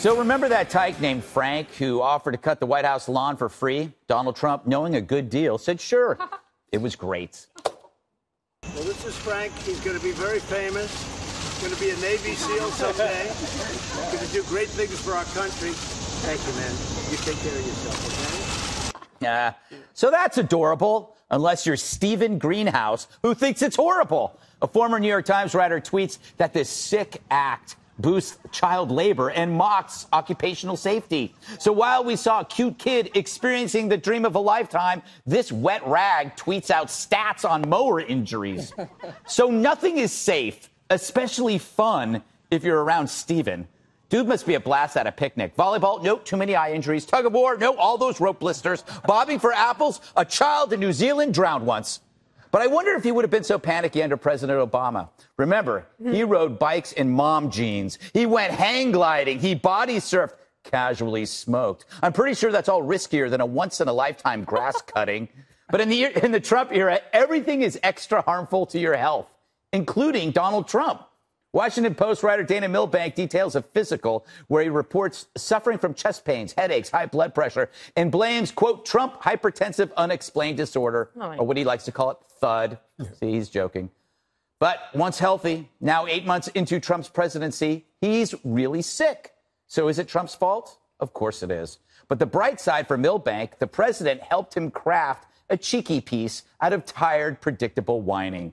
So remember that tyke named Frank who offered to cut the White House lawn for free? Donald Trump, knowing a good deal, said sure. It was great. Well, this is Frank. He's going to be very famous. He's going to be a Navy SEAL someday. He's going to do great things for our country. Thank you, man. You take care of yourself, okay? Yeah. So that's adorable, unless you're Stephen Greenhouse, who thinks it's horrible. A former New York Times writer tweets that this sick act boosts child labor and mocks occupational safety. So while we saw a cute kid experiencing the dream of a lifetime, this wet rag tweets out stats on mower injuries. So nothing is safe, especially fun, if you're around Steven. Dude must be a blast at a picnic. Volleyball, no, too many eye injuries. Tug of war, no, all those rope blisters. Bobbing for apples, a child in New Zealand drowned once. But I wonder if he would have been so panicky under President Obama. Remember, he rode bikes in mom jeans. He went hang gliding. He body surfed, casually smoked. I'm pretty sure that's all riskier than a once-in-a-lifetime grass cutting. But in the Trump era, everything is extra harmful to your health, including Donald Trump. Washington Post writer Dana Milbank details a physical where he reports suffering from chest pains, headaches, high blood pressure, and blames, quote, Trump hypertensive unexplained disorder, or what he likes to call it, THUD. See, he's joking. But once healthy, now 8 months into Trump's presidency, he's really sick. So is it Trump's fault? Of course it is. But the bright side for Milbank, the president helped him craft a cheeky piece out of tired, predictable whining.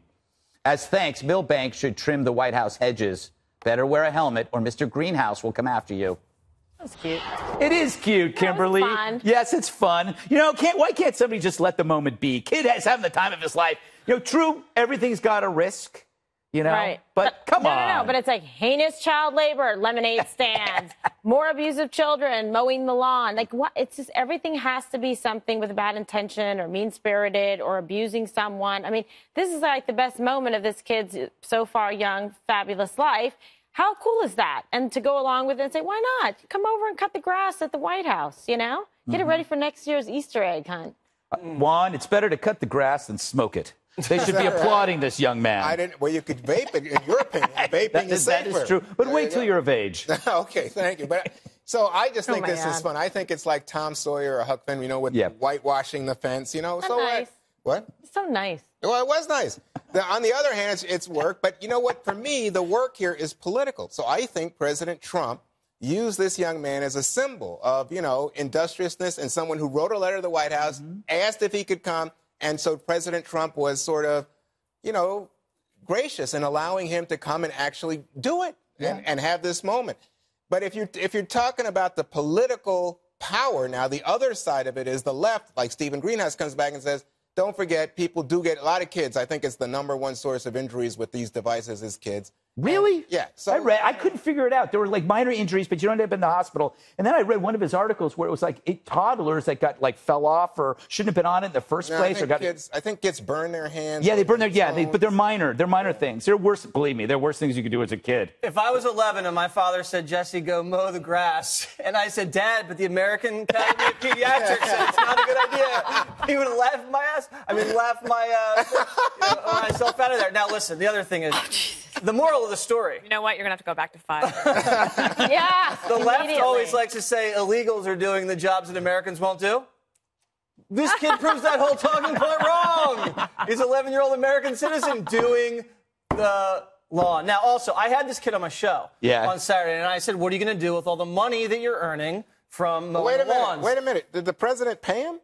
As thanks, Milbank should trim the White House hedges. Better wear a helmet or Mr. Greenhouse will come after you. That's cute. It is cute, Kimberly. Fun. Yes, it's fun. You know, why can't somebody just let the moment be? Kid is having the time of his life. You know, true, everything's got a risk, you know. Right. But come on. No, but it's like heinous child labor, lemonade stands, more abusive children, mowing the lawn. Like, what? It's just everything has to be something with a bad intention or mean-spirited or abusing someone. I mean, this is like the best moment of this kid's so far young, fabulous life. How cool is that? And to go along with it and say, why not? Come over and cut the grass at the White House, you know? Get it ready for next year's Easter egg hunt. Juan, it's better to cut the grass than smoke it. They should be applauding this young man. Well, you could vape it, in your opinion. Vaping is safer. That is true. But wait till you're of age. Okay, thank you. But so I just think this is fun. I think it's like Tom Sawyer or Huck Finn, you know, with whitewashing the fence, you know. So nice. What? So nice. Well, it was nice. On the other hand, it's work. But you know what? For me, the work here is political. So I think President Trump used this young man as a symbol of, you know, industriousness and someone who wrote a letter to the White House, asked if he could come. And so President Trump was sort of, you know, gracious in allowing him to come and actually do it and have this moment. But if you're talking about the political power now, the other side of it is the left, like Stephen Greenhouse comes back and says, don't forget, people do get a lot of kids. I think it's the #1 source of injuries with these devices is kids. Really? And, yeah. So I couldn't figure it out. There were like minor injuries, but you don't end up in the hospital. And then I read one of his articles where it was like toddlers that got like fell off or shouldn't have been on it in the first place. I think kids burn their hands. Yeah, they burn their but they're minor. They're minor things. They're worse. Believe me, they're worse things you could do as a kid. If I was 11 and my father said, "Jesse, go mow the grass," and I said, "Dad, but the American Academy of Pediatrics said it's not a good idea," he would have laughed myself out of there. Now listen, the other thing is. The moral of the story. You know what? You're going to have to go back to 5. Yeah. The left always likes to say illegals are doing the jobs that Americans won't do. This kid proves that whole talking point wrong. He's an 11-year-old American citizen doing the law. Now, also, I had this kid on my show on Saturday, and I said, what are you going to do with all the money that you're earning from mowing lawns? Wait a minute. Did the president pay him?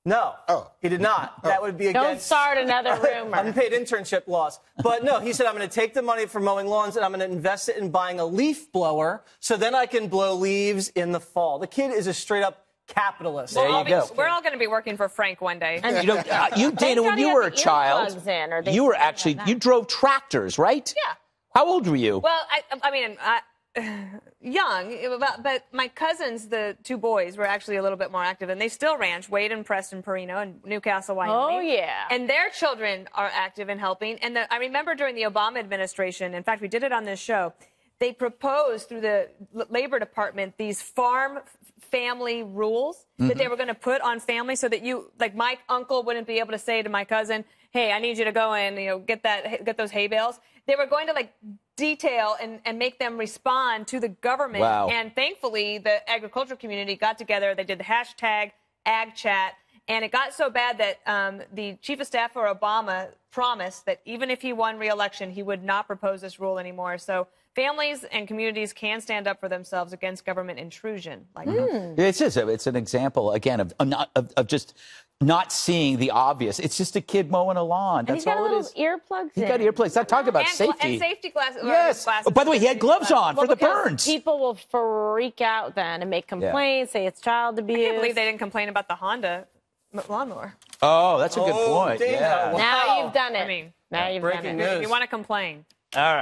No. He did not. That would be against... Don't start another rumor. Unpaid internship laws. But no, he said, I'm going to take the money from mowing lawns and I'm going to invest it in buying a leaf blower so then I can blow leaves in the fall. The kid is a straight-up capitalist. There you go. We're all going to be working for Frank one day. And you know, you, Dana, when you were a child, you drove tractors, right? Yeah. How old were you? Well, I mean, young, but my cousins, the 2 boys, were actually a little bit more active, and they still ranch. Wade and Preston Perino in Newcastle, Wyoming. Oh, yeah. And their children are active in helping. And I remember during the Obama administration, in fact, we did it on this show, they proposed through the Labor Department these farm family rules that they were going to put on families so that you, like my uncle wouldn't be able to say to my cousin, hey, I need you to go and, you know, get those hay bales. They were going to, like, detail and make them respond to the government. Wow. And thankfully, the agricultural community got together. They did the hashtag #AgChat. And it got so bad that the chief of staff for Obama promised that even if he won re-election, he would not propose this rule anymore. So families and communities can stand up for themselves against government intrusion. Like It's an example, again, of just not seeing the obvious. It's just a kid mowing a lawn. That's all it is. He's got little earplugs He's got earplugs. Not talking about safety. And safety glasses. Yes. Glasses. Oh, by the way, he had gloves on for the because burns. People will freak out then and make complaints, say it's child abuse. I can't believe they didn't complain about the Honda lawnmower. Oh, that's a good point. Dana, Yeah. wow. Now you've done it. I mean, now you've done it. breaking news. You want to complain. All right.